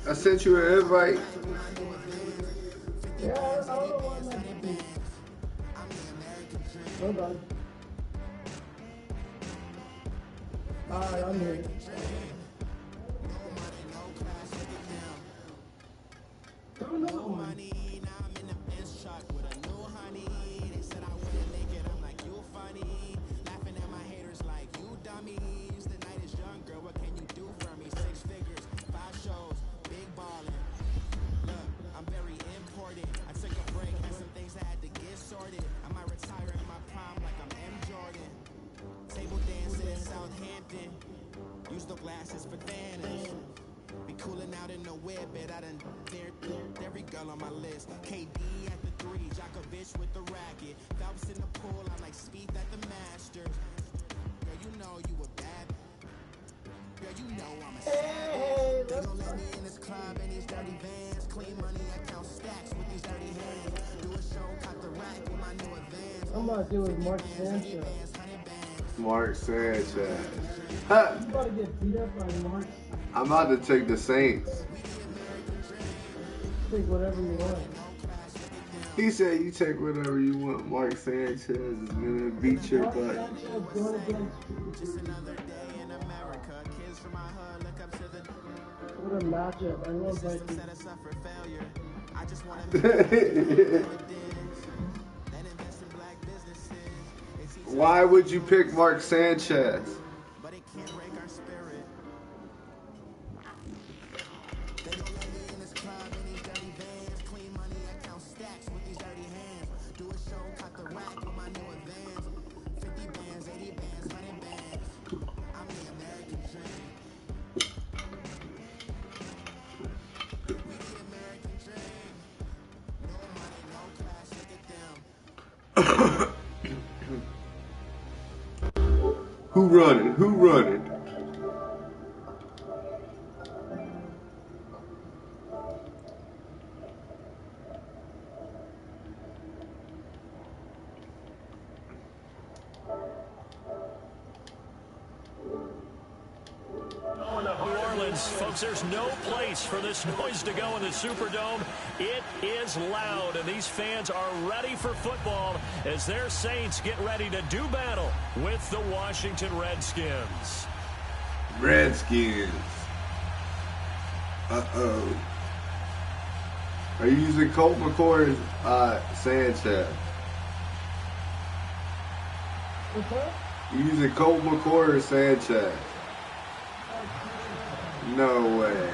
I sent you an invite. Yeah, I don't know why I'm not getting. Hold on. Alright, I'm here. No money, now I'm in the Benz truck with a new honey. They said I wouldn't make it, I'm like, you funny. Laughing at my haters like, you dummies. The night is young, girl, what can you do for me? 6 figures, 5 shows, big ballin'. Look, I'm very important. I took a break, had some things I had to get sorted. I might retire in my prime like I'm M. Jordan. Table dancing in Southampton. Use the glasses for Vanish. Be cooling out in the whip, but I done dared every girl on my list. KD at the 3, Djokovic with the racket. Phelps in the pool, I'm like Speed at the Masters. Girl, you know you a bad. Girl, you know I'm a savage. They gon' let me in this club in these dirty vans. Clean money, I count stacks with these dirty hands. Do a show, cut the rack with my new advance. I'm about to do with Mark Sanchez. Mark Sanchez. I'm about to get beat up by Mark. I'm about to take the Saints. Take whatever you want. He said you take whatever you want. Mark Sanchez is gonna beat your butt. What a matchup. I love Vikings. Why would you pick Mark Sanchez? Who running? Who running? Folks, there's no place for this noise to go in the Superdome. It is loud, and these fans are ready for football as their Saints get ready to do battle with the Washington Redskins. Redskins. Uh-oh. Are you using Colt McCoy or Sanchez? What's that? You using Colt McCoy or Sanchez? No way.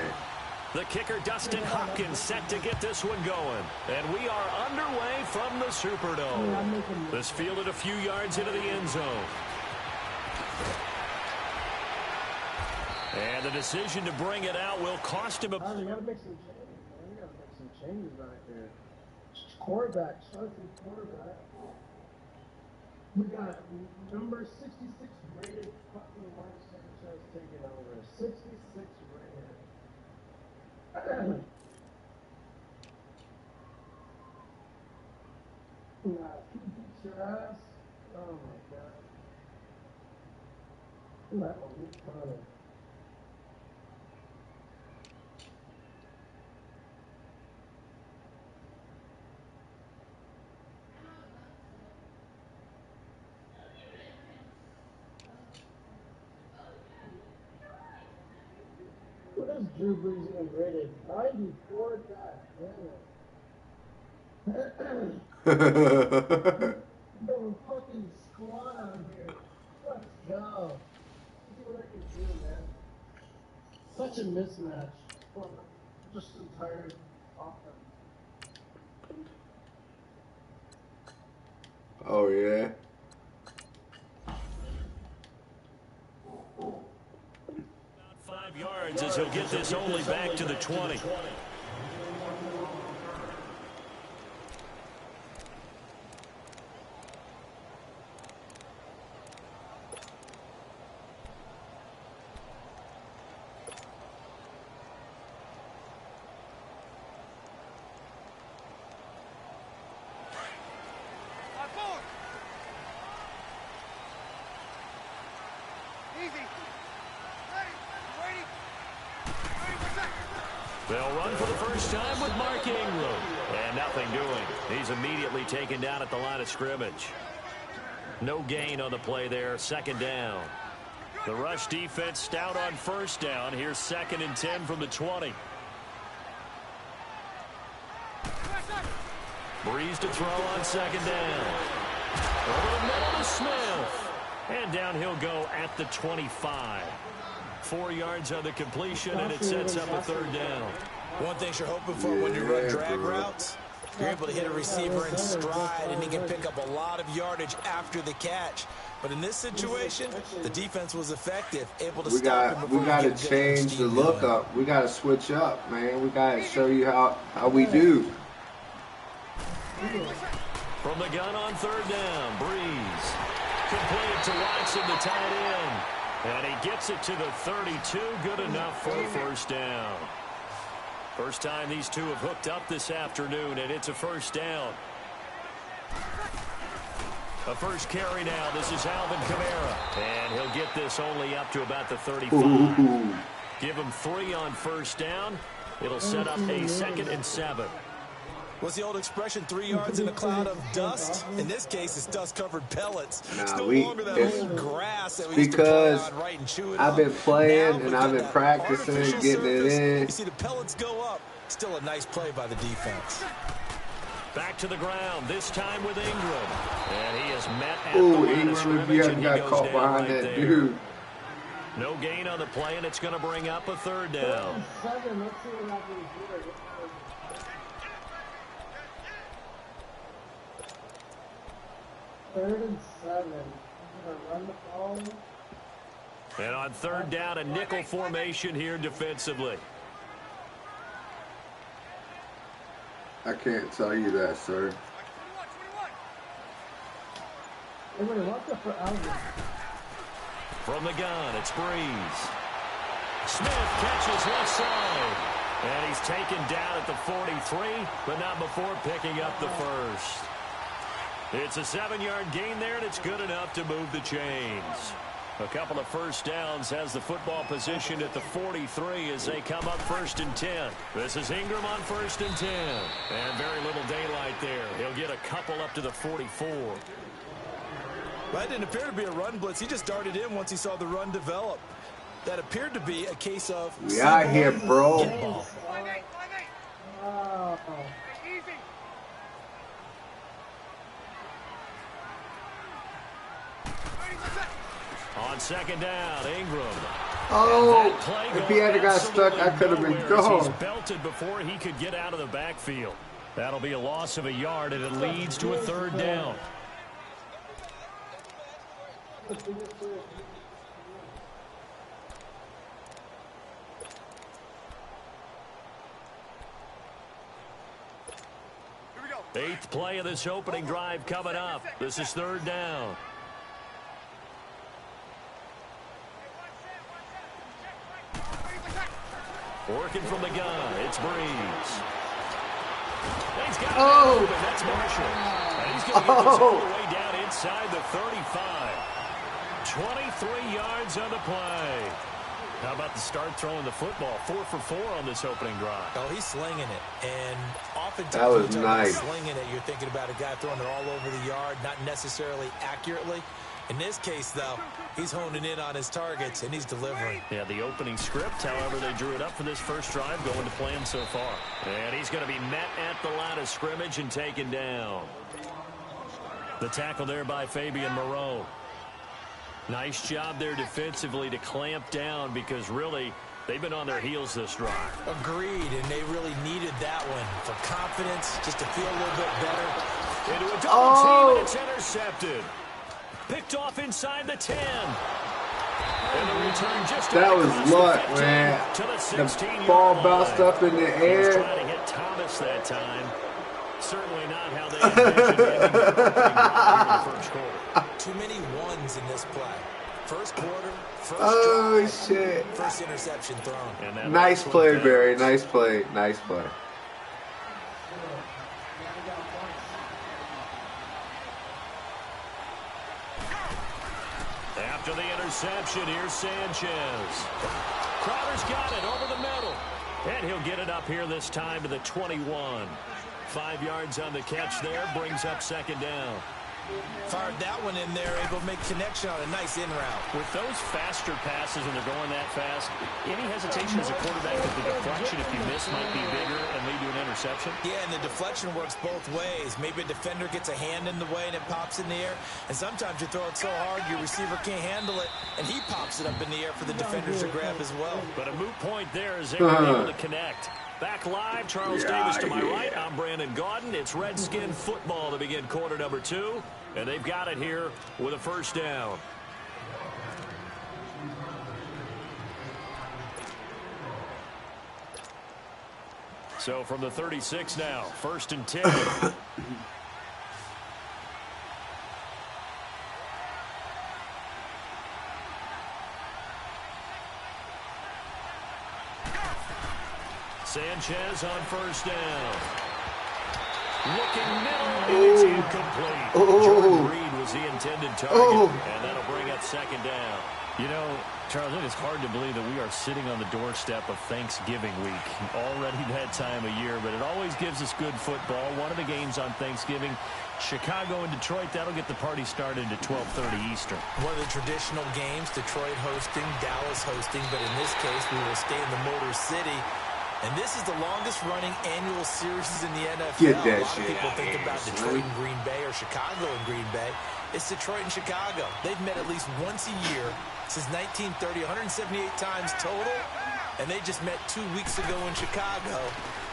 The kicker, Dustin Hopkins, set to get this one going. And we are underway from the Superdome. This fielded a few yards into the end zone. And the decision to bring it out will cost him a... We gotta make some changes. We gotta make some changes back there. Quarterback, starting quarterback. We got number 66 rated fucking Mark Sanchez taking over. 66 rated. Nah, beat your ass. Oh my god. That one was funny. What is Drew Brees even rated? 94, god damn it. No fucking squad out here. Let's go. See what I can do, man. Such a mismatch. Just entire offense. Oh, yeah? 5 yards as he'll get this only back to the 20. They'll run for the first time with Mark Ingram. And nothing doing. He's immediately taken down at the line of scrimmage. No gain on the play there. Second down. The rush defense stout on first down. Here's 2nd and 10 from the 20. Breeze to throw on 2nd down. Over the middle to Smith. And down he'll go at the 25. 4 yards on the completion, and it sets up a 3rd down. One thing you're hoping for when you run drag routes, you're able to hit a receiver in stride, and he can pick up a lot of yardage after the catch. But in this situation, the defense was effective, able to stop him. We got to change the look up. We got to switch up, man. We got to show you how we do. From the gun on 3rd down, Breeze. Completed to Watson, the tight end. And he gets it to the 32. Good enough for a 1st down. First time these two have hooked up this afternoon, and it's a 1st down. A first carry now. This is Alvin Kamara. And he'll get this only up to about the 35. Ooh. Give him 3 on 1st down. It'll set up a 2nd and 7. What's the old expression, 3 yards in a cloud of dust? In this case, it's dust-covered pellets. Nah, no longer that old grass that we used to because play on, right, and chew it I've been playing now, and I've been practicing, getting it in. You see the pellets go up. Still a nice play by the defense. Back to the ground, this time with Ingram. And he is met at the line of scrimmage, if you and he got goes caught down behind right that there. dude. No gain on the play, and it's going to bring up a 3rd down. 3rd and 7. I'm going to run the ball. And on 3rd down, a nickel formation here defensively. I can't tell you that, sir. From the gun, it's Breeze. Smith catches left side. And he's taken down at the 43, but not before picking up the 1st. It's a 7-yard gain there, and it's good enough to move the chains. A couple of 1st downs has the football position at the 43 as they come up 1st and 10. This is Ingram on 1st and 10. And very little daylight there. He'll get a couple up to the 44. That didn't appear to be a run blitz. He just darted in once he saw the run develop. That appeared to be a case of... We out here, bro. On 2nd down, Ingram. Oh, if he had got stuck, I could have been gone. He's belted before he could get out of the backfield. That'll be a loss of a yard, and it leads to a 3rd down. Eighth play of this opening drive coming up. This is 3rd down. Working from the gun, it's Breeze. He's got it, and that's Marshall. And he's going to get this all the way down inside the 35. 23 yards on the play. How about the start throwing the football? 4 for 4 on this opening drive. Oh, he's slinging it. And oftentimes that was when you're nice. Slinging it, you're thinking about a guy throwing it all over the yard, not necessarily accurately. In this case, though, he's honing in on his targets, and he's delivering. Yeah, the opening script, however, they drew it up for this first drive, going to plan so far. And he's going to be met at the line of scrimmage and taken down. The tackle there by Fabian Moreau. Nice job there defensively to clamp down because really they've been on their heels this drive. Agreed, and they really needed that one for confidence, just to feel a little bit better. Into a double team, and it's intercepted. Picked off inside the 10. And the return just that was luck, man. The ball bounced up in the air. Trying to hit Thomas that time. Certainly not how they envisioned ending the first quarter. Too many ones in this play. First quarter, first drive, shit. First interception thrown. Nice play, Barry. Nice play. Nice play. After the interception, here's Sanchez. Crowder's got it over the middle. And And he'll get it up here this time to the 21. 5 yards on the catch there, brings up second down. Fired that one in there, able to make connection on a nice in route. With those faster passes and they're going that fast, any hesitation as a quarterback that the deflection, if you miss, might be bigger and lead to an interception? Yeah, and the deflection works both ways. Maybe a defender gets a hand in the way and it pops in the air. And sometimes you throw it so hard your receiver can't handle it, and he pops it up in the air for the defenders to grab as well. But a moot point there as they were able to connect. Back live, Charles Davis to my right. I'm Brandon Gaudin. It's Redskin football to begin quarter number 2. And they've got it here with a first down. So from the 36 now, 1st and 10. Sanchez on first down. Looking middle, and it's incomplete. Jordan Reed was the intended target, and that'll bring up second down. You know, Charles, it is hard to believe that we are sitting on the doorstep of Thanksgiving week. Already that time of year, but it always gives us good football. One of the games on Thanksgiving, Chicago and Detroit, that'll get the party started at 12:30 Eastern. One of the traditional games, Detroit hosting, Dallas hosting, but in this case, we will stay in the Motor City. And this is the longest-running annual series in the NFL. Get that a lot of shit people out think here, about son. Detroit and Green Bay or Chicago and Green Bay. It's Detroit and Chicago. They've met at least once a year since 1930, 178 times total. And they just met 2 weeks ago in Chicago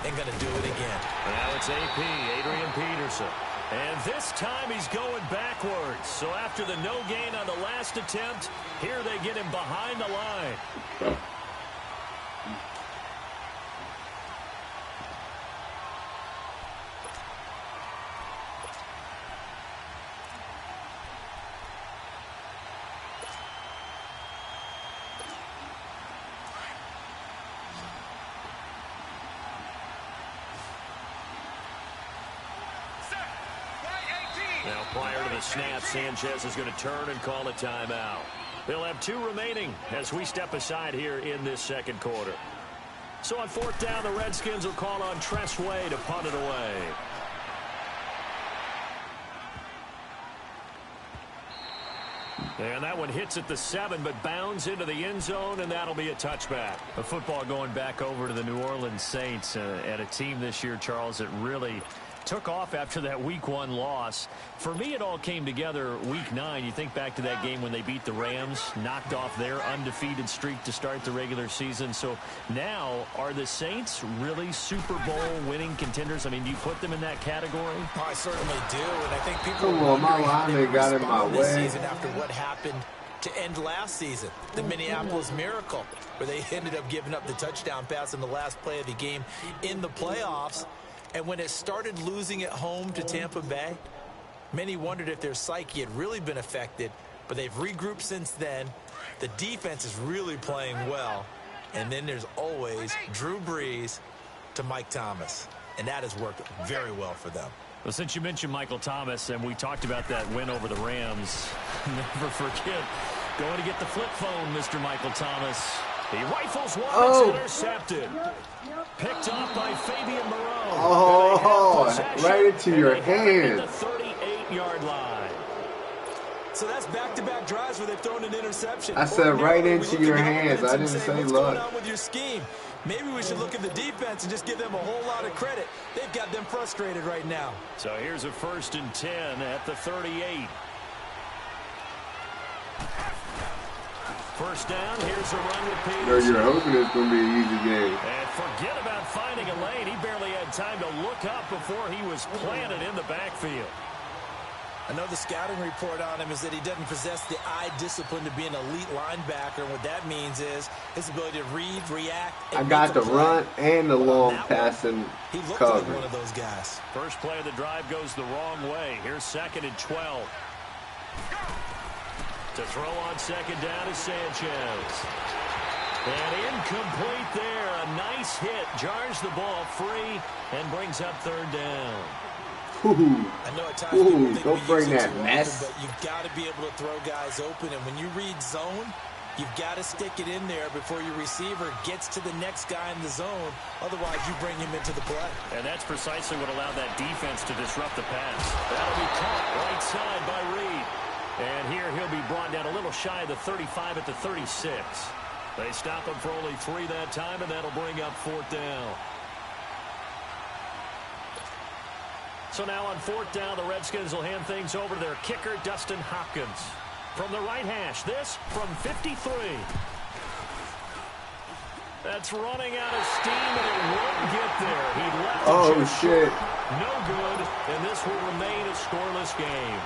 and going to do it again. Now it's AP, Adrian Peterson. And this time he's going backwards. So after the no gain on the last attempt, here they get him behind the line. Now, prior to the snap, Sanchez is going to turn and call a timeout. They'll have 2 remaining as we step aside here in this second quarter. So on 4th down, the Redskins will call on Tress Way to punt it away. And that one hits at the 7, but bounds into the end zone, and that'll be a touchback. The football going back over to the New Orleans Saints, and a team this year, Charles, that really took off after that Week 1 loss. For me, it all came together Week 9. You think back to that game when they beat the Rams, knocked off their undefeated streak to start the regular season. So now, are the Saints really Super Bowl winning contenders? I mean, do you put them in that category? Oh, I certainly do, and I think people Come on, my lineman got in my this way. season after what happened to end last season, the Minneapolis Miracle, where they ended up giving up the touchdown pass in the last play of the game in the playoffs. And when it started losing at home to Tampa Bay, many wondered if their psyche had really been affected, but they've regrouped since then. The defense is really playing well. And then there's always Drew Brees to Mike Thomas, and that has worked very well for them. Well, since you mentioned Michael Thomas, and we talked about that win over the Rams, never forget going to get the flip phone, Mr. Michael Thomas. He rifles one, it's intercepted. Picked off by Fabian Moreau. Oh, right into your hand. The 38-yard line. So that's back-to-back drives where they've thrown an interception. I said right into your hands. I didn't say what's luck. going on with your scheme? Maybe we should look at the defense and just give them a whole lot of credit. They've got them frustrated right now. So here's a 1st and 10 at the 38. First down, here's a run with Peterson. You're hoping it's going to be an easy game. And forget about finding a lane. He barely had time to look up before he was planted in the backfield. I know the scouting report on him is that he doesn't possess the eye discipline to be an elite linebacker. And what that means is his ability to read, react, and I got the run and the long passing he looked coverage. like one of those guys. First play of the drive goes the wrong way. Here's 2nd and 12. To throw on 2nd down is Sanchez. And incomplete there. A nice hit. Jars the ball free and brings up 3rd down. Ooh. I know at times people think don't we bring use it that too mess. often, but you've got to be able to throw guys open. And when you read zone, You've got to stick it in there before your receiver gets to the next guy in the zone. Otherwise, you bring him into the play. And that's precisely what allowed that defense to disrupt the pass. That'll be caught right side by Reed. And here he'll be brought down a little shy of the 35 at the 36. They stop him for only 3 that time, and that'll bring up 4th down. So now on 4th down, the Redskins will hand things over to their kicker, Dustin Hopkins. From the right hash, this from 53. That's running out of steam, and it won't get there. He left it shit. No good, and this will remain a scoreless game.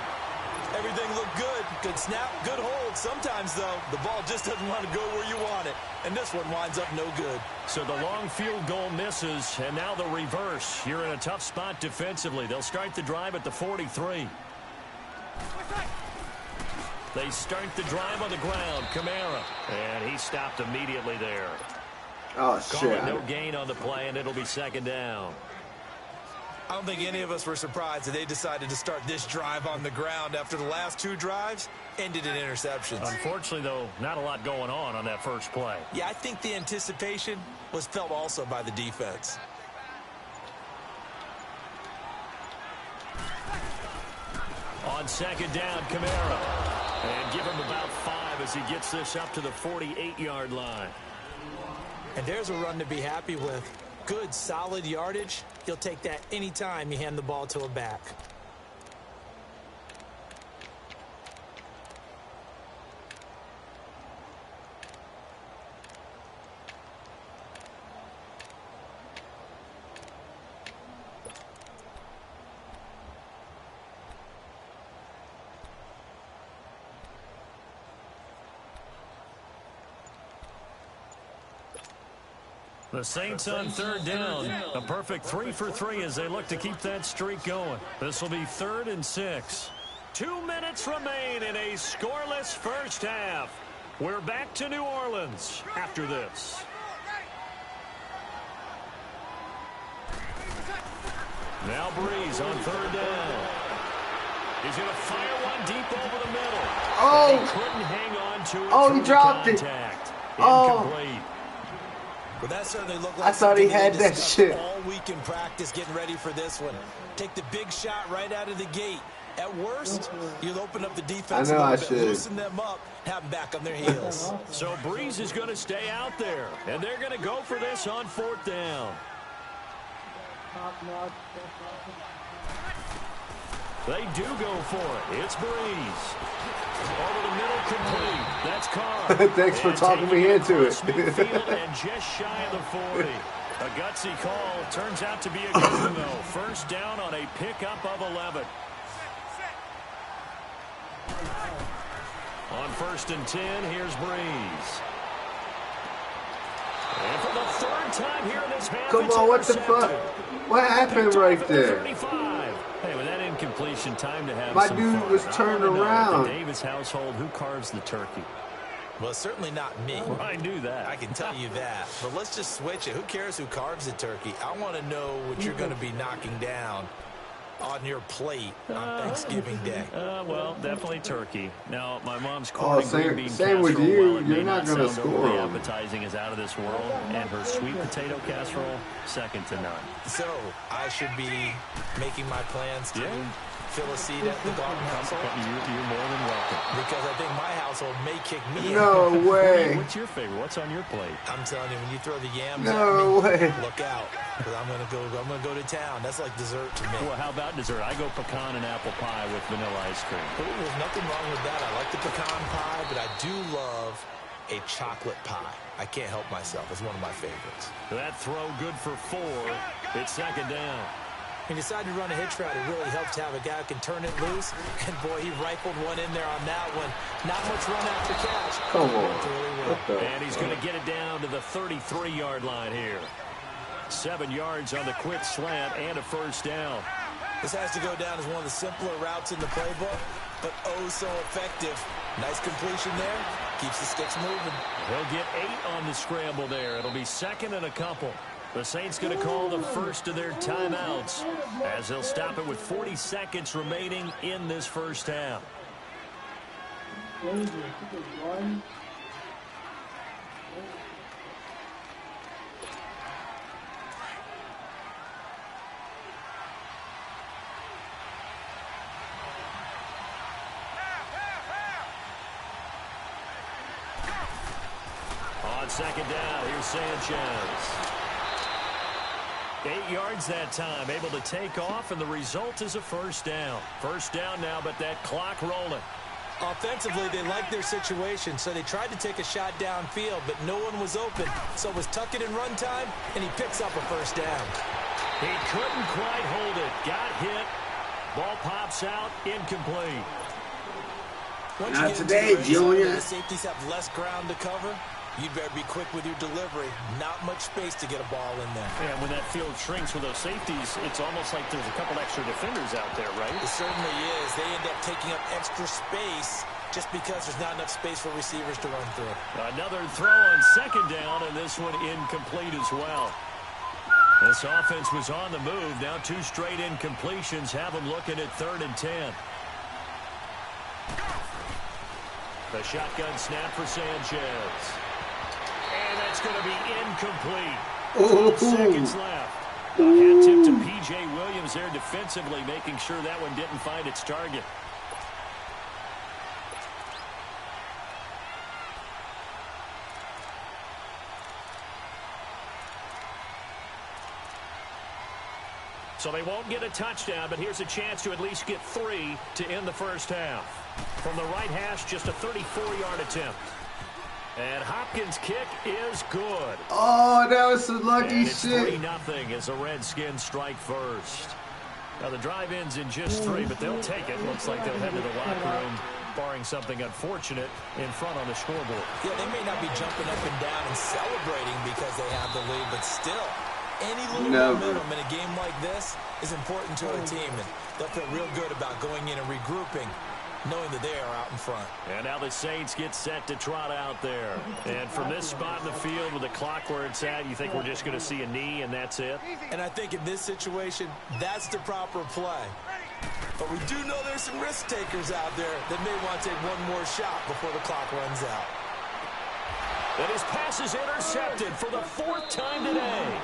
Everything looked good. Good snap, good hold. Sometimes, though, the ball just doesn't want to go where you want it. And this one winds up no good. So the long field goal misses, and now the reverse. You're in a tough spot defensively. They'll start the drive at the 43. They start the drive on the ground. Kamara. And he stopped immediately there. Oh, shit. No gain on the play, and it'll be 2nd down. I don't think any of us were surprised that they decided to start this drive on the ground after the last 2 drives ended in interceptions. Unfortunately, though, not a lot going on that first play. Yeah, I think the anticipation was felt also by the defense. On 2nd down, Kamara. And give him about 5 as he gets this up to the 48-yard line. And there's a run to be happy with. Good, solid yardage. You'll take that anytime you hand the ball to a back. The Saints on 3rd down. A perfect 3 for 3 as they look to keep that streak going. This will be 3rd and 6. 2 minutes remain in a scoreless first half. We're back to New Orleans after this. Now Breeze on 3rd down. He's going to fire one deep over the middle. Oh! He couldn't hang on to it. Oh, he dropped it. Incomplete. Well, that certainly looked like I thought he had that shit all week in practice, getting ready for this one. Take the big shot right out of the gate. At worst, you'll open up the defense a little bit, loosen them up, have them back on their heels. So Breeze is going to stay out there, and they're going to go for this on 4th down. They do go for it. It's Breeze. Over the middle, complete. That's Carr. Thanks for talking me into it. And just shy of the 40. A gutsy call. Turns out to be a good one, though. 1st down on a pickup of 11. On 1st and 10, here's Breeze. And for the 3rd time here in this half, come on, what the fuck? What happened right there? 35. Hey, with that incompletion, time to have my some dude fun. was turned around. The Davis household, who carves the turkey? Well, certainly not me. Well, I knew that. I can tell you that. But let's just switch it. Who cares who carves the turkey? I want to know what you're going to be knocking down on your plate on Thanksgiving Day. Well, definitely turkey. Now, my mom's corn green bean same with casserole, you. while it You're may not gonna score overly them. appetizing, is out of this world, and her sweet potato casserole, second to none. So, I should be making my plans to fill a seat at the Dalton household? You're more than welcome. Because I think my household may kick me No out. way. What's your favorite? What's on your plate? I'm telling you, when you throw the yams No at me, way. look out. Because I'm gonna go to town. That's like dessert to me. Well, how about dessert? I go pecan and apple pie with vanilla ice cream. Ooh, there's nothing wrong with that. I like the pecan pie, but I do love a chocolate pie. I can't help myself. It's one of my favorites. That throw good for 4. It's 2nd down. He decided to run a hitch route. It really helped to have a guy who can turn it loose. And, boy, he rifled one in there on that one. Not much run after catch. Come on. Really well. And he's going to get it down to the 33-yard line here. 7 yards on the quick slant and a 1st down. This has to go down as one of the simpler routes in the playbook, but oh so effective. Nice completion there. Keeps the sticks moving. He'll get 8 on the scramble there. It'll be 2nd and a couple. The Saints going to call the first of their timeouts as they'll stop it with 40 seconds remaining in this first half. second down. Here's Sanchez. 8 yards that time, able to take off, and the result is a first down. First down now, but that clock rolling. Offensively, they liked their situation, so they tried to take a shot downfield, but no one was open. So it was tuck it in run time, and he picks up a first down. He couldn't quite hold it. Got hit. Ball pops out, incomplete. Once Not you get today, into the red zone, Junior. the safeties have less ground to cover. You'd better be quick with your delivery. Not much space to get a ball in there. Yeah, when that field shrinks with those safeties, it's almost like there's a couple extra defenders out there, right? It certainly is. They end up taking up extra space just because there's not enough space for receivers to run through. Another throw on second down, and this one incomplete as well. This offense was on the move. Now 2 straight incompletions have them looking at 3rd and 10. The shotgun snap for Sanchez. And that's going to be incomplete. 12 seconds left. A hat tip to P.J. Williams there defensively, making sure that one didn't find its target. So they won't get a touchdown, but here's a chance to at least get 3 to end the first half. From the right hash, just a 34-yard attempt. And Hopkins' kick is good. Oh, that was some lucky and it's shit. 3-0 as the Redskins strike first. Now the drive ends in just 3, but they'll take it. Looks like they'll head to the locker room, barring something unfortunate in front on the scoreboard. Yeah, they may not be jumping up and down and celebrating because they have the lead, but still, any little momentum in a game like this is important to a team, and they'll feel real good about going in and regrouping, knowing that they are out in front. And now the Saints get set to trot out there. And from this spot in the field with the clock where it's at, you think we're just going to see a knee and that's it? And I think in this situation, that's the proper play. But we do know there's some risk takers out there that may want to take one more shot before the clock runs out. And his pass is intercepted for the 4th time today.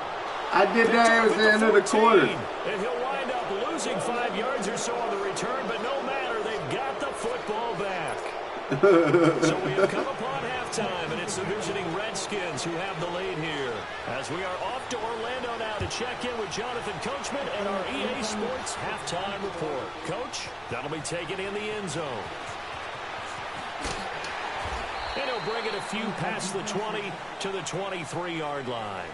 I did that at the end of the quarter. And he'll wind up losing 5 yards or so on the return, but no matter, they've got the football back. So we have come upon halftime, and it's the visiting Redskins who have the lead here. As we are off to Orlando now to check in with Jonathan Coachman and our EA Sports halftime report. Coach, that'll be taken in the end zone. And he'll bring it a few past the 20 to the 23-yard line.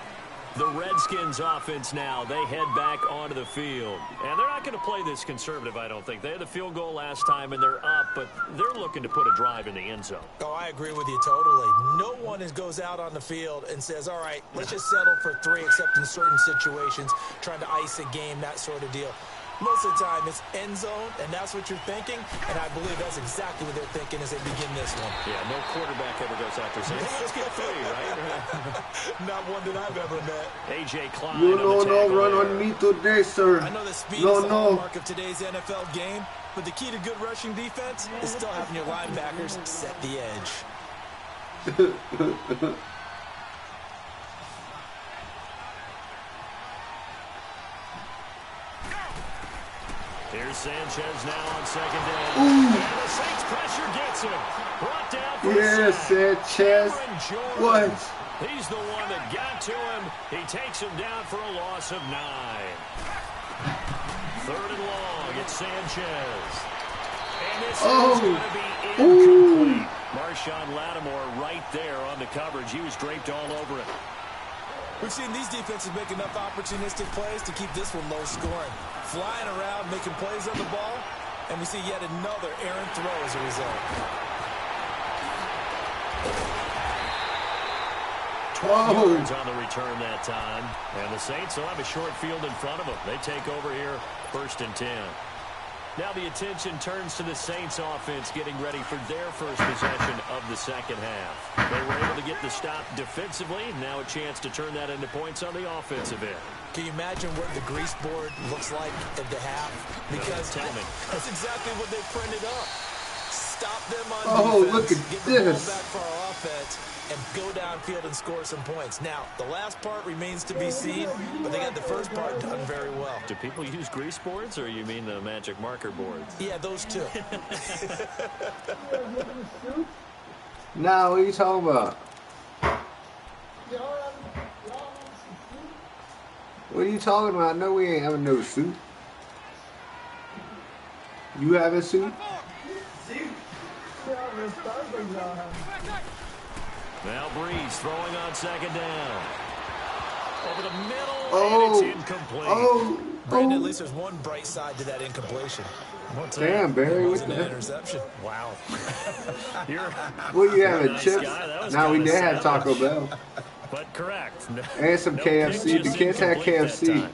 The Redskins offense now, they head back onto the field. And they're not going to play this conservative, I don't think. They had the field goal last time, and they're up, but they're looking to put a drive in the end zone. Oh, I agree with you totally. No one goes out on the field and says, all right, let's just settle for 3, except in certain situations, trying to ice a game, that sort of deal. Most of the time, it's end zone, and that's what you're thinking, and I believe that's exactly what they're thinking as they begin this one. Yeah, no quarterback ever goes out there saying, hey, let's get 3, right? Not one that I've ever met. A.J. Klein You on the no tackle run there. on me today, sir. I know that speed is the hallmark of today's NFL game, but the key to good rushing defense is still having your linebackers set the edge. Here's Sanchez now on second down. And the Saints pressure gets him. Brought down for a sack. Sanchez. Aaron Jordan. What? He's the one that got to him. He takes him down for a loss of 9. 3rd and long. It's Sanchez. And this is going to be incomplete. Marshawn Lattimore right there on the coverage. He was draped all over it. We've seen these defenses make enough opportunistic plays to keep this one low scoring. Flying around, making plays on the ball, and we see yet another errant throw as a result. 12 yards on the return that time. And the Saints will have a short field in front of them. They take over here, 1st and 10. Now the attention turns to the Saints offense getting ready for their first possession of the second half. They were able to get the stop defensively. Now a chance to turn that into points on the offensive end. Can you imagine what the grease board looks like at the half? Because that's exactly what they printed up. Stop them on defense, look at get the ball this. back for our offense, and go downfield and score some points. Now, the last part remains to be seen, but they got the first part done very well. Do people use grease boards, or you mean the magic marker boards? Yeah, those two. Nah, what are you talking about? What are you talking about? I know we ain't having no suit. You have a suit? Now Breeze throwing on second down. Over the middle, Oh, and it's incomplete. Brandon, at least there's one bright side to that incompletion. Damn, Barry. It wasn't an interception. Wow. What you having, nice chips? guy. Now we kinda did have Taco savage. Bell. But correct. And some KFC. The kids had KFC.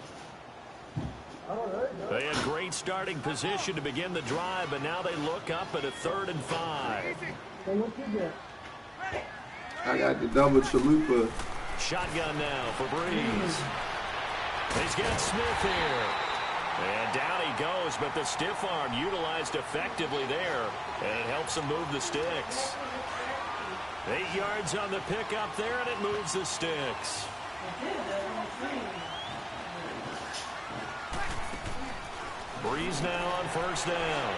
They had great starting position to begin the drive, but now they look up at a 3rd and 5. I got the double chalupa. Shotgun now for Breeze. He's got Smith here. And down he goes, but the stiff arm utilized effectively there, and it helps him move the sticks. 8 yards on the pickup there, and it moves the sticks. Breeze now on 1st down.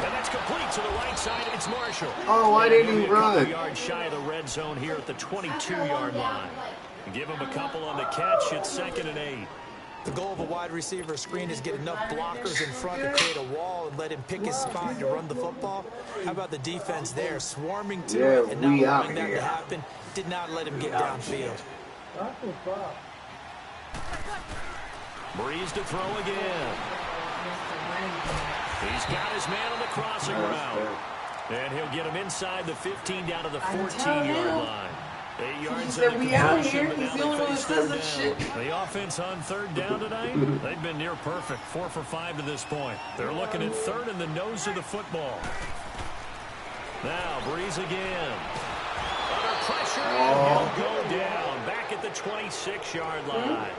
And that's complete to the right side. It's Marshall. Oh, why didn't he A couple run? yards shy of the red zone here at the 22-yard line. Give him a couple on the catch. It's 2nd and 8. The goal of a wide receiver screen is get enough blockers in front to create a wall and let him pick his spot to run the football. How about the defense there, swarming to it and not allowing that to happen? Did not let him get downfield. Breeze to throw again. He's got his man on the crossing route. And he'll get him inside the 15 down to the 14-yard line. 8 yards in the completion, but now they face 3rd down. The offense on 3rd down tonight, they've been near perfect. 4 for 5 to this point. They're looking at 3rd in the nose of the football. Now Breeze again. Under pressure, and he'll go down. Back at the 26-yard line.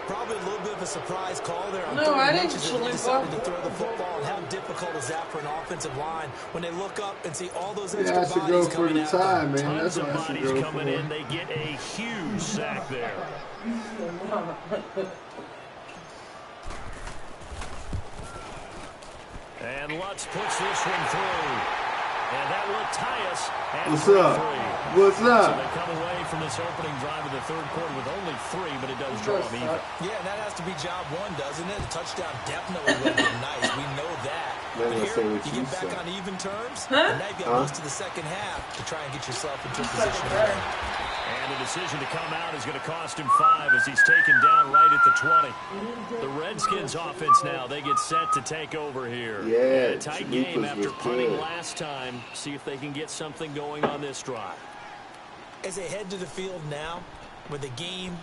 Probably a little bit of a surprise call there on No, I didn't decided to throw the football. And how difficult is that for an offensive line when they look up and see all those extra bodies coming out? Time, man. Tons That's of what bodies coming in. They get a huge sack there. And Lutz puts this one through. And that will tie us at What's up? 3. What's up? So they come away from this opening drive of the 3rd quarter with only 3, but it does draw them even. Yeah, and that has to be job 1, doesn't it? A touchdown definitely would have been nice. We know that. But here, you get back on even terms, and now you've got most of the second half to try and get yourself into a position to win. And the decision to come out is going to cost him 5 as he's taken down right at the 20. The Redskins offense now, they get set to take over here. Yeah, a tight game after punting last time. See if they can get something going on this drive. As they head to the field now, with the game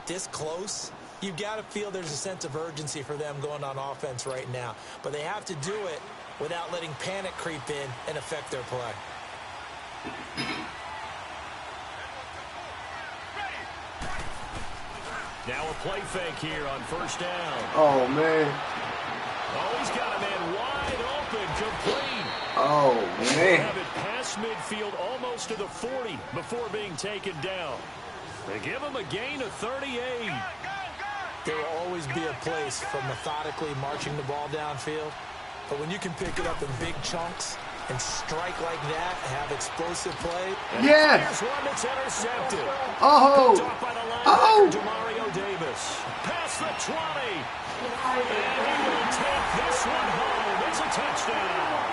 this close, you've got to feel there's a sense of urgency for them going on offense right now. But they have to do it without letting panic creep in and affect their play. Now a play fake here on 1st down. Oh, man. Oh, he's got a man wide open, complete. Oh, They man. have it past midfield, almost to the 40 before being taken down. They give him a gain of 38. There will always be a place for methodically marching the ball downfield. But when you can pick it up in big chunks and strike like that, have explosive play. Yes. Here's one that's intercepted. Oh. Picked off by the linebacker, Oh. Demario Davis. Past the 20. And he will take this one home. It's a touchdown.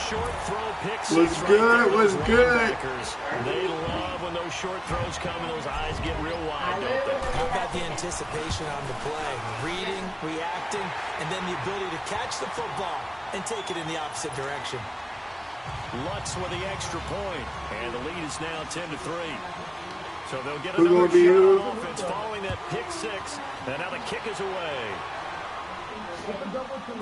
Short throw pick six. Was good, was good. They love when those short throws come and those eyes get real wide, don't they? How about the anticipation on the play? Reading, reacting, and then the ability to catch the football and take it in the opposite direction. Lutz with the extra point, and the lead is now 10-3. So they'll get Who another gonna be shot who? on offense following that pick six, and now the kick is away.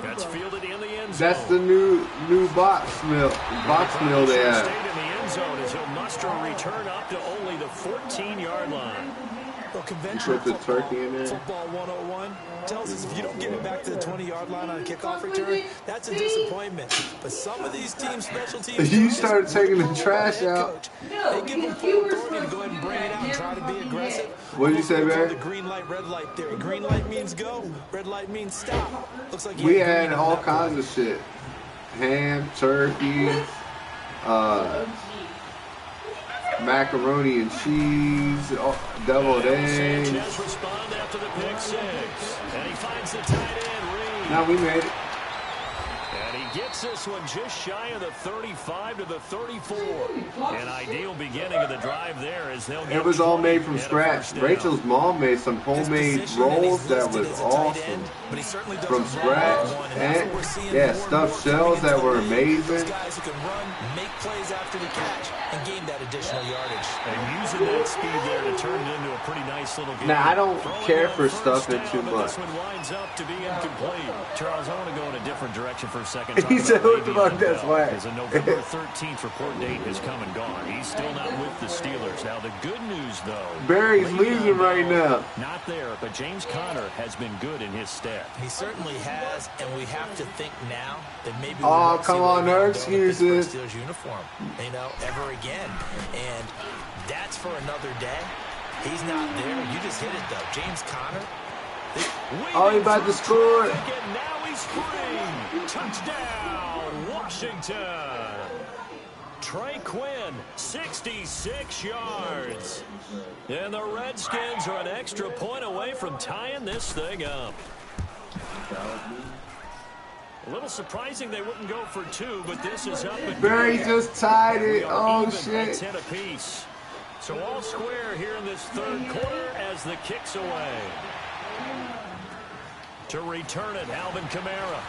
That's fielded in the end zone. That's the new box mill they Stayed have. in the end zone as he'll muster a return up to only the 14-yard line. Well, conventional Put the turkey in there. football 101 tells us if you don't get it back to the 20-yard line on a kickoff return, that's a disappointment. But some of these teams, special teams, You started taking the trash out. They give them full authority to go ahead and bring it out and try to be aggressive. What did you say, Barry? The green light, red light theory. Green light means go. Red light means stop. Looks like We had all kinds of shit. Ham, turkey, macaroni and cheese, deviled eggs. Sanchez respond after the pick six. And he finds the tight end, Reed. Now we made it. And he gets this one just shy of the 35 to the 34. An ideal beginning of the drive there as they'll get it was all made from scratch. Rachel's mom made some homemade rolls that was awesome. From scratch. And yeah, stuffed shells that were amazing. Guys who can run, make plays after the catch, and gain that additional yardage. And using that speed there to turn it into a pretty nice little game. Now, I don't care for stuffing too much. This one winds up to be incomplete. Charles, I want to go in a different direction for a second. He said, what the fuck, that's why. As a November 13th report date has come and gone. He's still not with the Steelers. Now, the good news, though. Barry's leaving right now. Not there, but James Conner has been good in his stead. He certainly has, and we have to think now that maybe we oh, won't come see on, no Le'Veon excuses. Steelers uniform, ever again. And that's for another day. He's not there. You just hit it, though. James Conner. Oh, he's about to score. And now he's free. Touchdown, Washington. Trey Quinn, 66 yards. And the Redskins are an extra point away from tying this thing up. A little surprising they wouldn't go for two, but this is up and Barry just tied it. Oh, shit. 10 apiece. So all square here in this third quarter as the kick's away. To return it, Alvin Kamara.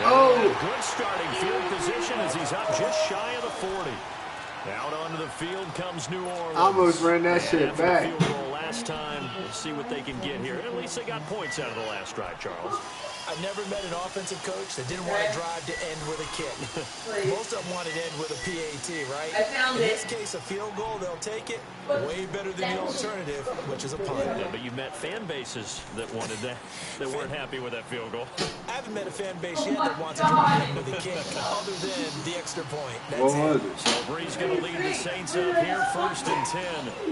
Oh! Good starting field position as he's up just shy of the 40. Out onto the field comes New Orleans. Almost ran that shit back. Field goal last time. We'll see what they can get here. At least they got points out of the last drive, Charles. I've never met an offensive coach that didn't want to drive to end with a kick. Most of them wanted to end with a PAT, right? In this case, a field goal, they'll take it. Way better than the alternative, which is a punt. Yeah, but you met fan bases that wanted that, that weren't happy with that field goal. I haven't met a fan base yet that wants to drive in with a kick, other than the extra point. That's what was it? So Bree's going to lead the Saints up here, 1st and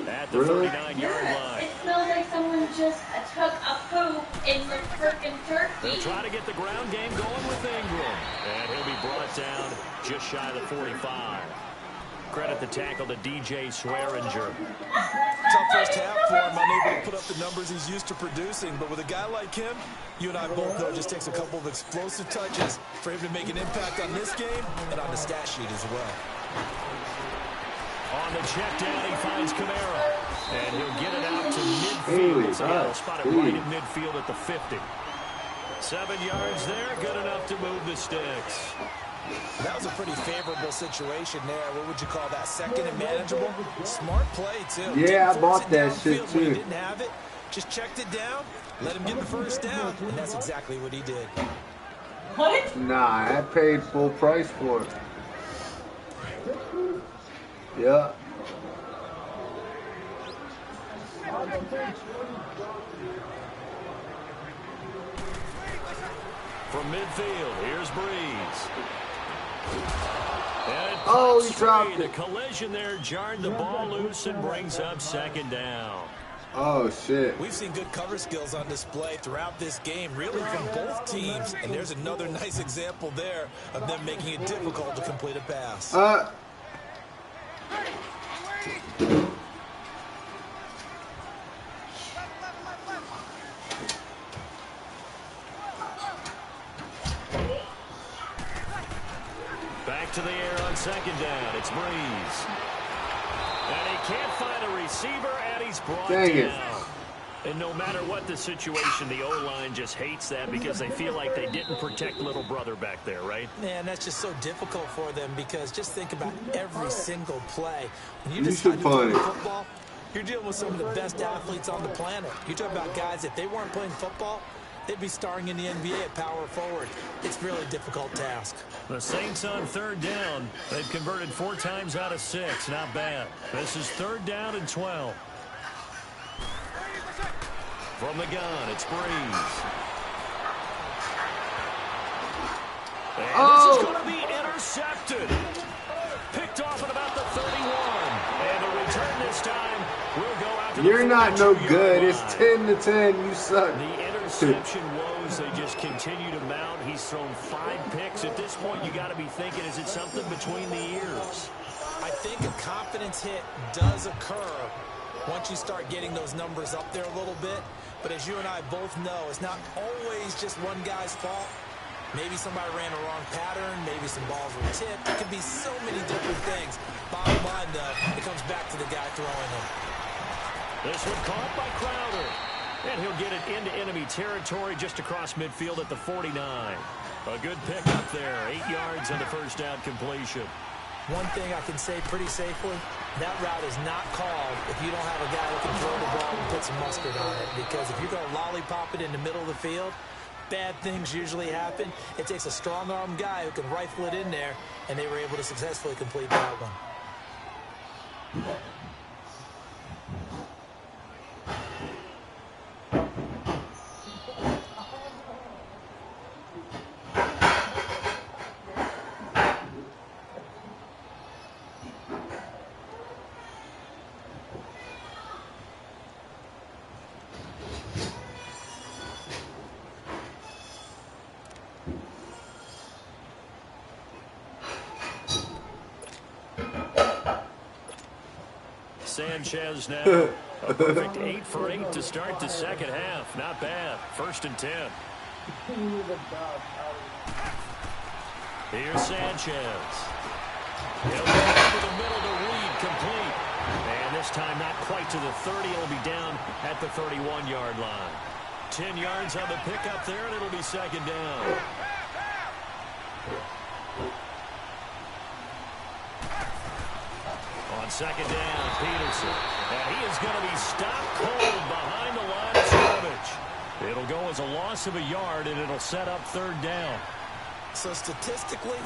10 at the 39-yard line. It smells like someone just took a poop in the frickin' turkey. They'll try to get the ground game going with Ingram. And he'll be brought down just shy of the 45. Credit the tackle to DJ Swearinger. Tough first half for him, unable to put up the numbers he's used to producing. But with a guy like him, you and I both know it just takes a couple of explosive touches for him to make an impact on this game and on the stat sheet as well. On the check down, he finds Kamara. And he'll get it out to midfield. So he'll spot it right in midfield at the 50. 7 yards there, good enough to move the sticks. That was a pretty favorable situation there. What would you call that? Second and manageable? Smart play, too. Yeah, I bought that shit, too. He didn't have it, just checked it down, let him get the first down, and that's exactly what he did. What? Nah, I paid full price for it. Yeah. From midfield, here's Breeze. Oh, he dropped it. it. A collision there jarred the ball loose and brings up 2nd down. Oh, shit. We've seen good cover skills on display throughout this game, really from both teams. And there's another nice example there of them making it difficult to complete a pass. Back to the air on 2nd down. It's Breeze. And he can't find a receiver, and he's brought down. And no matter what the situation, the O-line just hates that because they feel like they didn't protect little brother back there, right? Man, that's just so difficult for them because just think about every single play. When you You decide should to play punt it. football, you're dealing with some of the best athletes on the planet. You talk about guys, if they weren't playing football, they'd be starring in the NBA at power forward. It's a really difficult task. The Saints on 3rd down. They've converted 4 times out of 6. Not bad. This is 3rd down and 12. From the gun, it's Breeze. And this is going to be intercepted. Picked off at about the 31. And the return this time will go out to the 42-yard line. You're not no good. It's 10-10. You suck. The interception woes, they just continue to mount. He's thrown 5 picks. At this point, you got to be thinking, is it something between the ears? I think a confidence hit does occur once you start getting those numbers up there a little bit. But as you and I both know, it's not always just one guy's fault. Maybe somebody ran a wrong pattern. Maybe some balls were tipped. It could be so many different things. Bottom line, though, it comes back to the guy throwing them. This one caught by Crowder. And he'll get it into enemy territory just across midfield at the 49. A good pickup there. 8 yards on the first down completion. One thing I can say pretty safely, that route is not called if you don't have a guy who can throw the ball and put some mustard on it. Because if you're going to lollipop it in the middle of the field, bad things usually happen. It takes a strong-arm guy who can rifle it in there, and they were able to successfully complete that one. Sanchez now. A perfect 8 for 8 to start the second half. Not bad. 1st and 10. Here's Sanchez. He'll go over the middle to Reed, complete. And this time not quite to the 30. It'll be down at the 31-yard line. 10 yards on the pickup there, and it'll be second down. On second down, Peterson. And he is going to be stopped cold behind the line of scrimmage. It'll go as a loss of a yard, and it'll set up 3rd down. So statistically,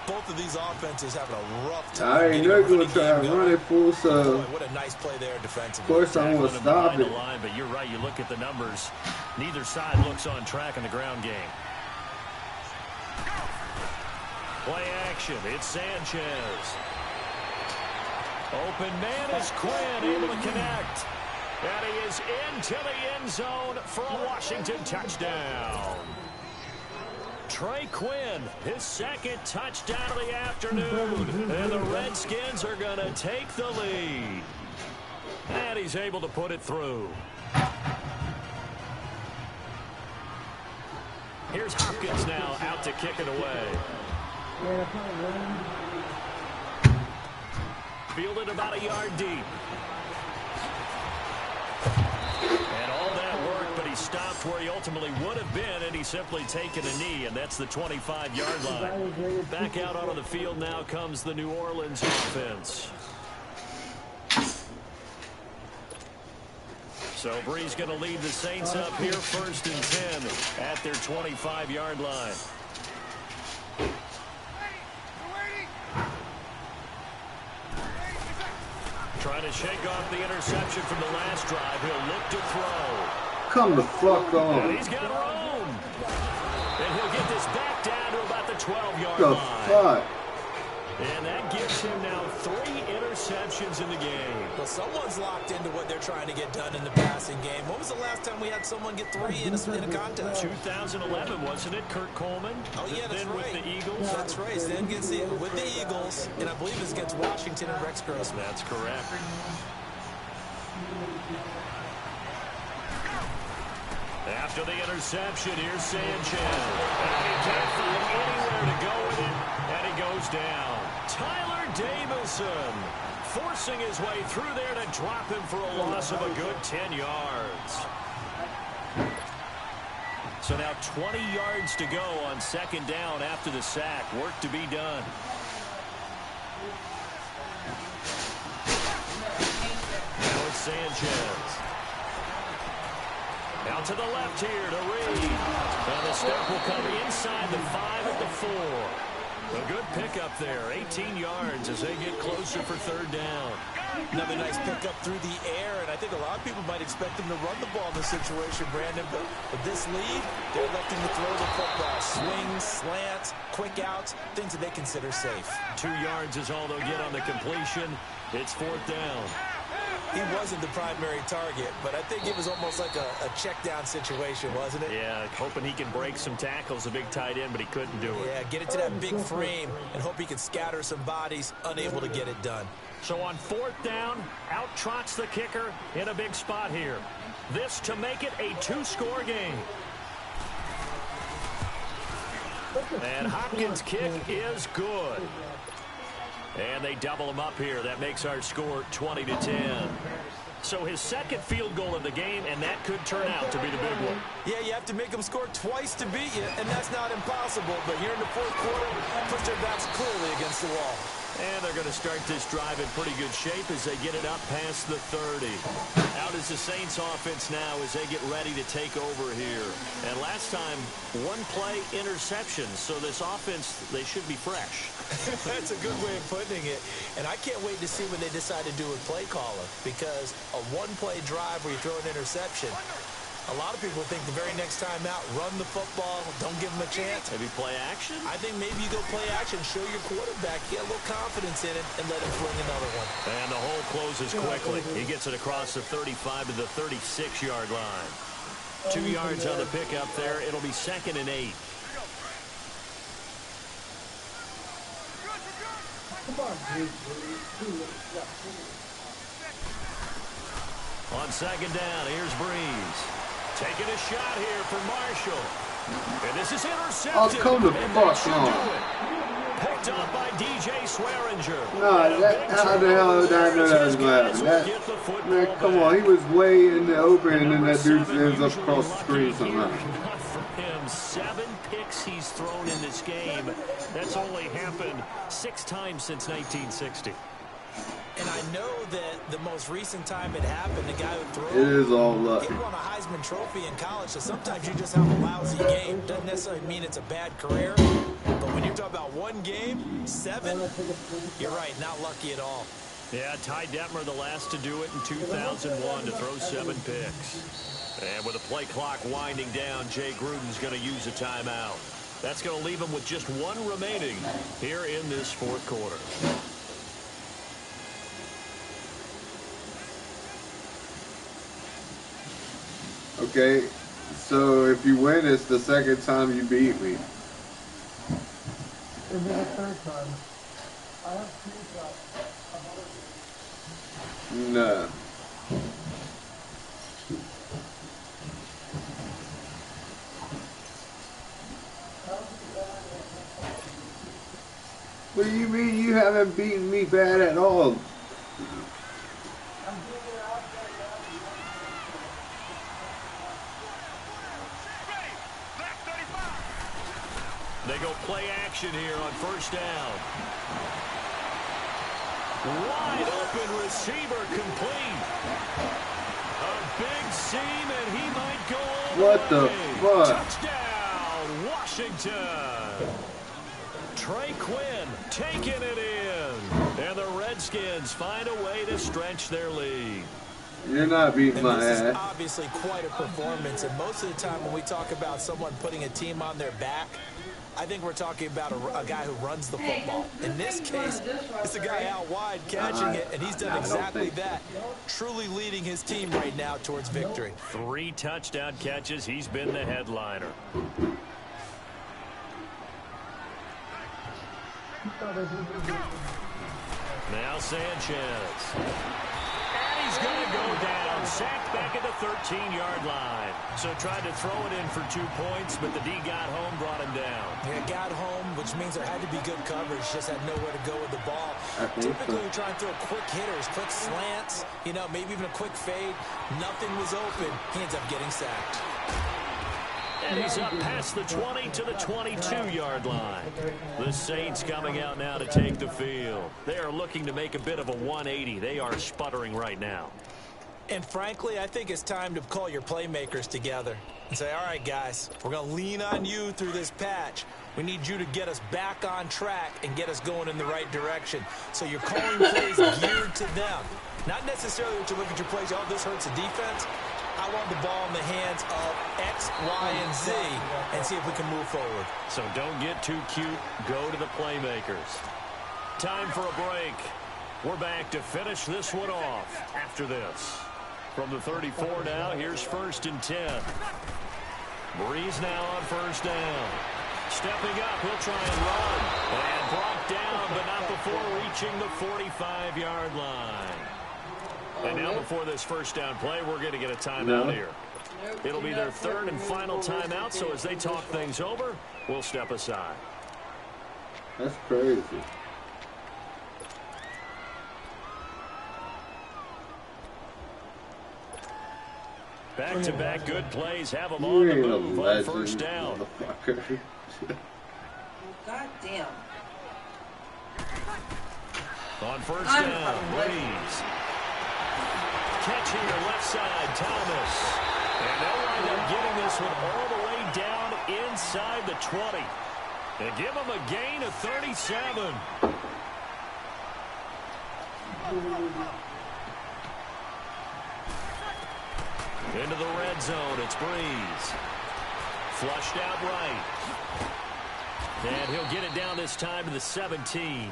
both of these offenses having a rough time. I ain't never going to try and run it full sub. What a nice play there defensively. Of course, I want to stop it. Line, but you're right. You look at the numbers. Neither side looks on track in the ground game. Play action. It's Sanchez. Open man is Quinn, able to connect. And he is into the end zone for a Washington touchdown. Trey Quinn, his 2nd touchdown of the afternoon. And the Redskins are going to take the lead. And he's able to put it through. Here's Hopkins now out to kick it away. Fielded about a yard deep. And all that work, but he stopped where he ultimately would have been, and he's simply taken a knee, and that's the 25-yard line. Back out onto the field now comes the New Orleans offense. So Bree's going to lead the Saints up here 1st and 10 at their 25-yard line. Trying to shake off the interception from the last drive. He'll look to throw. Come the fuck on. And he's got room. And he'll get this back down to about the 12-yard The line. fuck? And that gives him now 3 interceptions in the game. Well, someone's locked into what they're trying to get done in the passing game. When was the last time we had someone get 3 in a contest? 2011, wasn't it? Kurt Coleman? Oh, yeah, that's then right. with the Eagles? That's right. Then gets with the Eagles, and I believe it's against Washington and Rex Grossman. That's correct. After the interception, here's Sanchez. And he can't find anywhere to go with it, and he goes down. Tyler Davison forcing his way through there to drop him for a loss of a good 10 yards. So now 20 yards to go on 2nd down after the sack. Work to be done. Now it's Sanchez. Out to the left here to Reed. And the step will come inside the 5 at the 4. A good pickup there. 18 yards as they get closer for 3rd down. Another nice pickup through the air, and I think a lot of people might expect them to run the ball in this situation, Brandon. But with this lead, they're electing to throw the football. Swings, slants, quick outs, things that they consider safe. 2 yards is all they'll get on the completion. It's 4th down. he wasn't the primary target, but I think it was almost like a check down situation, wasn't it? Yeah, hoping he can break some tackles, a big tight end, but he couldn't do it. Yeah, get it to that big frame and hope he can scatter some bodies, unable to get it done. So on 4th down, out trots the kicker in a big spot here. This to make it a 2-score game. And Hopkins' kick is good. And they double him up here. That makes our score 20-10. So his second field goal of the game, and that could turn out to be the big one. Yeah, you have to make them score twice to beat you, and that's not impossible. But here in the 4th quarter, push their backs clearly against the wall. And they're going to start this drive in pretty good shape as they get it up past the 30. Out is the Saints offense now as they get ready to take over here. And last time, 1-play interception. So this offense, they should be fresh. That's a good way of putting it. And I can't wait to see what they decide to do with play caller, because a 1-play drive where you throw an interception, a lot of people think the very next time out, run the football, don't give them a chance. Maybe play action? I think maybe you go play action, show your quarterback, get a little confidence in it, and let him fling another one. And the hole closes quickly. He gets it across the 35 to the 36-yard line. 2 yards on the pickup there. It'll be 2nd and 8. On 2nd down, here's Breeze. Taking a shot here for Marshall. And this is intercepted. Oh, come the fuck on. Picked up by DJ Swearinger. No, how the hell did I know that was going to happen? Man, come on. He was way in the open, and then that dude ends up across the screen somehow. Not for him. 7 picks he's thrown in this game. That's only happened 6 times since 1960. And I know that the most recent time it happened, the guy who threw it is all luck. He won a Heisman Trophy in college, so sometimes you just have a lousy game. Doesn't necessarily mean it's a bad career, but when you're talking about 1 game, 7, you're right, not lucky at all. Yeah, Ty Detmer, the last to do it in 2001, to throw 7 picks. And with the play clock winding down, Jay Gruden's going to use a timeout. That's going to leave him with just 1 remaining here in this 4th quarter. Okay, so if you win, it's the 2nd time you beat me. It'll be the 3rd time. I have screenshots. No. What do you mean you haven't beaten me bad at all? They go play action here on 1st down. Wide open receiver complete. A big seam, and he might go all What the fuck? Touchdown, Washington. Trey Quinn taking it in. And the Redskins find a way to stretch their lead. You're not beating my This is ass. obviously quite a performance, and most of the time when we talk about someone putting a team on their back, I think we're talking about a guy who runs the football. In this case, it's a guy out wide catching it, and he's done exactly that, truly leading his team right now towards victory. 3 touchdown catches. He's been the headliner. Now Sanchez. And he's going to go down. Sacked back at the 13-yard line. So tried to throw it in for 2 points, but the D got home, brought him down. Yeah, got home, which means there had to be good coverage. Just had nowhere to go with the ball. Typically, we try and throw quick hitters, quick slants, you know, maybe even a quick fade. Nothing was open. He ends up getting sacked. And he's up past the 20 to the 22-yard line. The Saints coming out now to take the field. They are looking to make a bit of a 180. They are sputtering right now. And frankly, I think it's time to call your playmakers together and say, all right, guys, we're going to lean on you through this patch. We need you to get us back on track and get us going in the right direction. So you're calling plays geared to them. Not necessarily that you look at your plays, oh, this hurts the defense. I want the ball in the hands of X, Y, and Z and see if we can move forward. So don't get too cute. Go to the playmakers. Time for a break. We're back to finish this one off after this. From the 34 now, here's 1st and 10. Breeze now on 1st down. Stepping up, he'll try and run. And brought down, but not before reaching the 45-yard line. And now before this 1st down play, we're going to get a timeout here. It'll be their 3rd and final timeout, so as they talk things over, we'll step aside. That's crazy. Back-to-back good plays have them on the move on 1st down. God damn. On 1st down, Breeze. Catch here, left side, Thomas. And they'll wind up getting this one all the way down inside the 20. And give them a gain of 37. Into the red zone, it's Breeze. Flushed out right. And he'll get it down this time to the 17.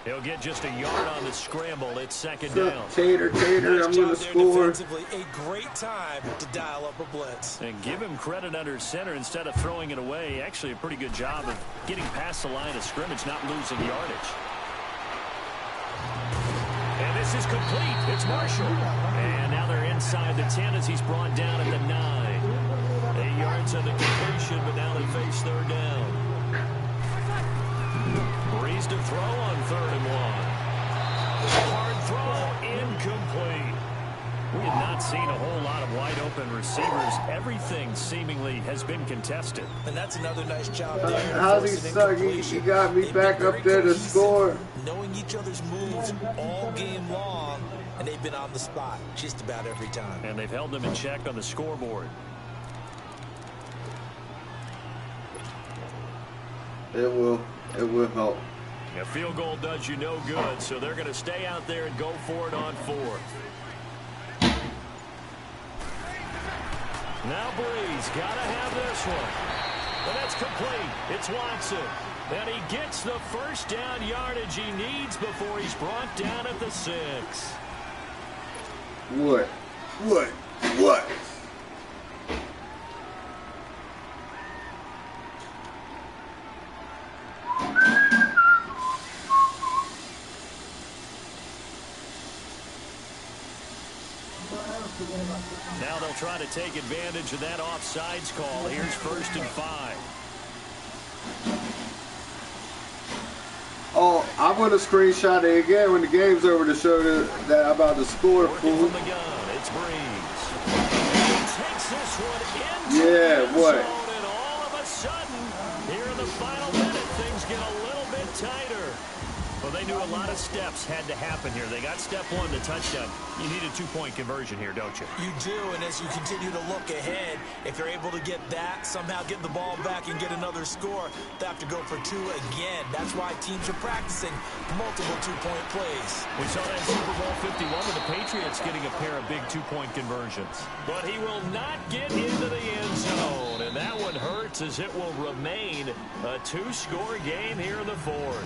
He'll get just a yard on the scramble. It's 2nd down. Tater, I'm going to score. Defensively, a great time to dial up a blitz. And give him credit under center instead of throwing it away. Actually, a pretty good job of getting past the line of scrimmage, not losing yardage. And this is complete. It's Marshall. And now they're inside the 10 as he's brought down at the 9. 8 yards on the completion, but now they face 3rd down. Breeze to throw on 3rd and 1. Hard throw, incomplete. We have not seen a whole lot of wide open receivers. Everything seemingly has been contested. And that's another nice job there. How's he sucking? He got me back up there to score. Knowing each other's moves all game long, and they've been on the spot just about every time. And they've held them in check on the scoreboard. It will help. A field goal does you no good, so they're going to stay out there and go for it on 4th. Now Breeze, got to have this one. And that's complete. It's Watson. And he gets the 1st down yardage he needs before he's brought down at the 6. What? Now they'll try to take advantage of that offsides call. Here's 1st and 5. Oh, I'm going to screenshot it again when the game's over to show that I'm about to score. Working from the gun, it's Breeze. He takes this one into the end what? zone, and all of a sudden, here in the final minute, things get a little bit tighter. Well, they knew a lot of steps had to happen here. They got step 1, the touchdown. You need a 2-point conversion here, don't you? You do, and as you continue to look ahead, if you're able to get that, somehow get the ball back and get another score, they have to go for 2 again. That's why teams are practicing multiple 2-point plays. We saw that in Super Bowl 51 with the Patriots getting a pair of big 2-point conversions. But he will not get into the end zone, and that one hurts as it will remain a 2-score game here in the 4th.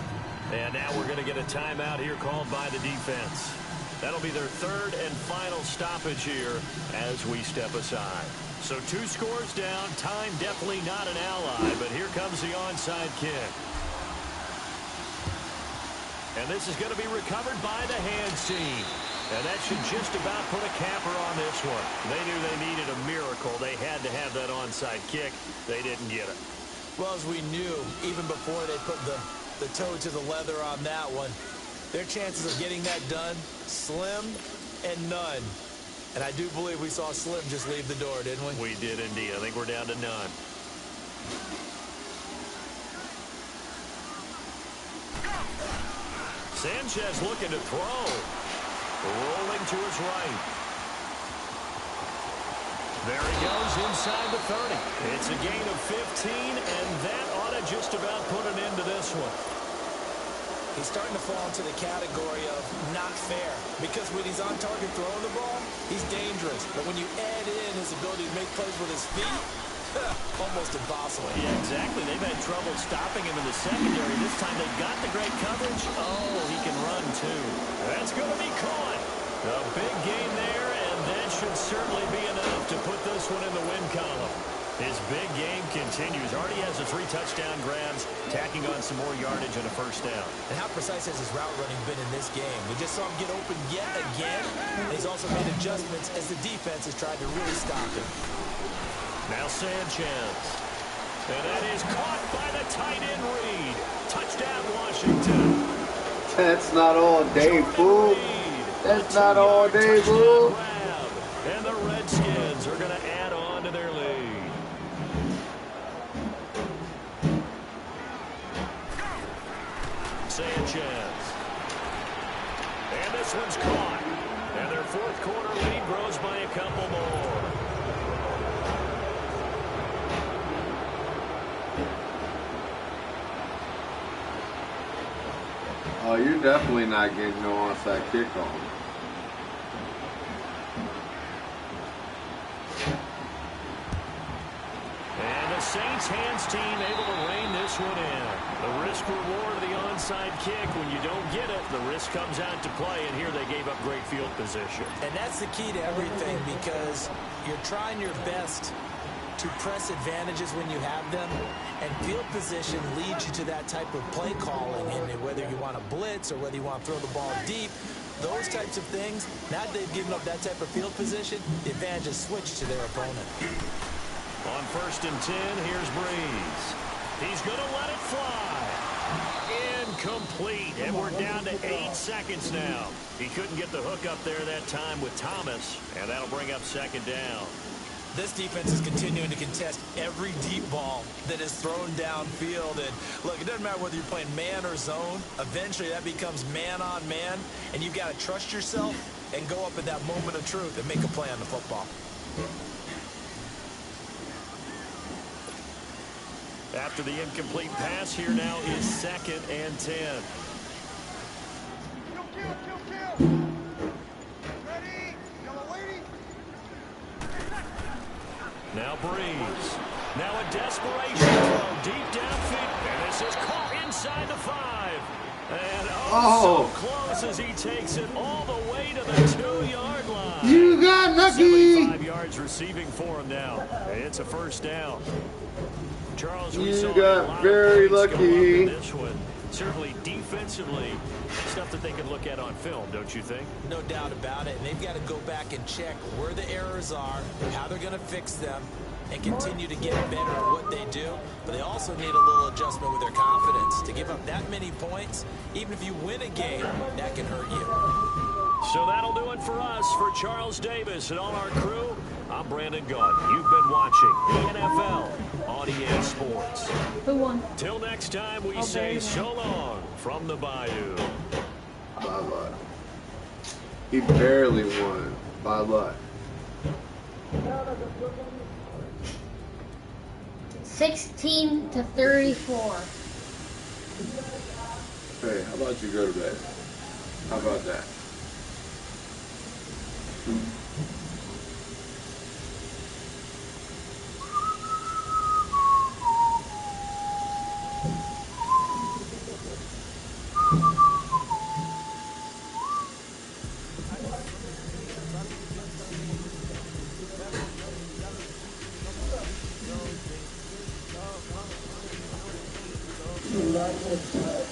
And now we're going to get a timeout here called by the defense. That'll be their 3rd and final stoppage here as we step aside. So 2 scores down, time definitely not an ally, but here comes the onside kick. And this is going to be recovered by the hands team. And that should just about put a capper on this one. They knew they needed a miracle. They had to have that onside kick. They didn't get it. Well, as we knew, even before they put the toe to the leather on that one, their chances of getting that done, slim and none. And I do believe we saw Slim just leave the door, didn't we? We did indeed. I think we're down to none. Sanchez looking to throw. Rolling to his right. There he goes inside the 30. It's a gain of 15, and that ought to just about put an end to this one. He's starting to fall into the category of not fair, because when he's on target throwing the ball, he's dangerous. But when you add in his ability to make plays with his feet, Almost impossible. Yeah, exactly. They've had trouble stopping him in the secondary. This time they've got the great coverage. Oh, he can run, too. That's going to be caught. A big gain there, and that should certainly be enough to put this one in the win column. His big game continues. Already has the 3 touchdown grabs, tacking on some more yardage and a first down. And how precise has his route running been in this game? We just saw him get open yet again. And he's also made adjustments as the defense has tried to really stop him. Now Sanchez. And that is caught by the tight end Reed. Touchdown, Washington. That's not all day, fool. That's not all day, fool. And the Redskins are going to add on to their lead. Sanchez. And this one's caught. And their fourth quarter lead grows by a couple more. Oh, you're definitely not getting no onside kickoff. And the Saints hands team able to rein this one in. The risk reward of the onside kick. When you don't get it, the risk comes out to play, and here they gave up great field position. And that's the key to everything, because you're trying your best to press advantages when you have them, and field position leads you to that type of play calling. And whether you want to blitz or whether you want to throw the ball deep, those types of things, now that they've given up that type of field position, the advantage is switched to their opponent. On 1st and 10, here's Breeze. He's going to let it fly. Incomplete. And we're down to 8 seconds now. He couldn't get the hook up there that time with Thomas, and that'll bring up 2nd down. This defense is continuing to contest every deep ball that is thrown downfield. And look, it doesn't matter whether you're playing man or zone. Eventually, that becomes man on man, and you've got to trust yourself and go up at that moment of truth and make a play on the football. After the incomplete pass, here now is 2nd and 10. Now Breeze. Now a desperation throw deep downfield. And this is caught inside the 5. And so close as he takes it all the way to the 2-yard line. You got lucky. 75 yards receiving for him now. It's a first down. Charles, we you saw got very lucky. In this one. Certainly defensively, stuff that they can look at on film, don't you think? No doubt about it. And they've got to go back and check where the errors are, how they're going to fix them, and continue to get better at what they do. But they also need a little adjustment with their confidence. To give up that many points, even if you win a game, that can hurt you. So that'll do it for us. For Charles Davis and all our crew, I'm Brandon Gaunt. You've been watching the NFL on EA Sports. Who won? Till next time, we say so long from the Bayou. Bye-bye. He barely won. Bye-bye. 16 to 34. Hey, how about you go to bed? How about that? Not